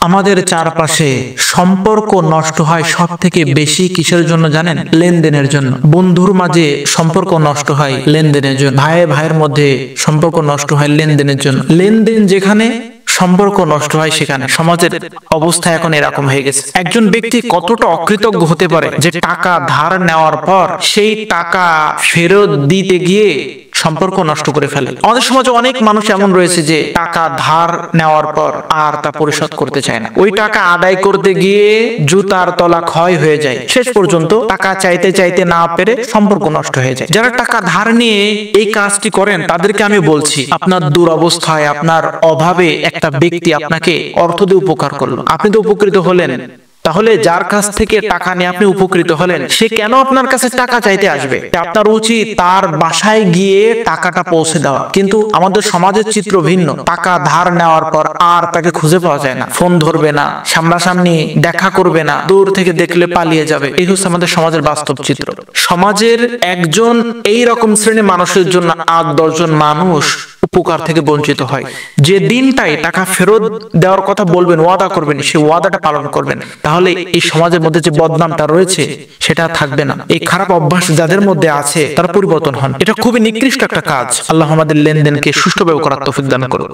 আমাদের চারপাশে সম্পর্ক নষ্ট হয় সব থেকে বেশি কিসের জন্য জানেন? লেনদেনের জন্য। বন্ধুর মাঝে সম্পর্ক নষ্ট হয় লেনদেনের জন্য, ভাই ভাইয়ের মধ্যে সম্পর্ক নষ্ট হয় লেনদেনের জন্য। লেনদেন যেখানে, সম্পর্ক নষ্ট হয় সেখানে। সমাজের অবস্থা এখন এরকম হয়ে গেছে। একজন ব্যক্তি কতটা অকৃতজ্ঞ হতে পারে যে টাকা ধার নেওয়ার পর সেই টাকা ফেরত দিতে গিয়ে সম্পর্ক নষ্ট করে ফেলে। আমাদের সমাজে অনেক মানুষ এমন রয়েছে যে টাকা ধার নেওয়ার পর আর তা পরিশোধ করতে চায় না। ওই টাকা আদায় করতে গিয়ে জুতার তলা ক্ষয় হয়ে যায়। শেষ পর্যন্ত টাকা চাইতে চাইতে না পেরে সম্পর্ক নষ্ট হয়ে যায়। যারা টাকা ধার নিয়ে এই কাজটি করেন তাদেরকে আমি বলছি, আপনার দুরবস্থায়, আপনার অভাবে একটা ব্যক্তি আপনাকে অর্থ দিয়ে উপকার করলো, আপনি তো উপকৃত হলেন। তাহলে যার কাছ থেকে টাকা নিয়ে আপনি উপকৃত হলেন, সে কেন আপনার কাছে টাকা চাইতে আসবে? আপনার উচিত তার বাসায় গিয়ে টাকাটা পৌঁছে দেওয়া। কিন্তু আমাদের সমাজের চিত্র ভিন্ন। টাকা ধার নেওয়ার পর আর তাকে খুঁজে পাওয়া যায় না, ফোন ধরবে না, সামনাসামনি দেখা করবে না, দূর থেকে দেখলে পালিয়ে যাবে। এই হচ্ছে আমাদের সমাজের বাস্তব চিত্র। সমাজের একজন এই রকম শ্রেণীর মানুষের জন্য ৮-১০ জন মানুষ উপকার থেকে বঞ্চিত হয়। যে দিনটাই টাকা ফেরত দেওয়ার কথা বলবেন, ওয়াদা করবেন, সেই ওয়াদাটা পালন করবেন, তাহলে এই সমাজের মধ্যে যে বদনামটা রয়েছে সেটা থাকবে না। এই খারাপ অভ্যাস যাদের মধ্যে আছে তারা পরিবর্তন হন। এটা খুবই নিকৃষ্ট একটা কাজ। আল্লাহ আমাদের লেনদেনকে সুষ্ঠুভাবে করার তৌফিক দান করুন।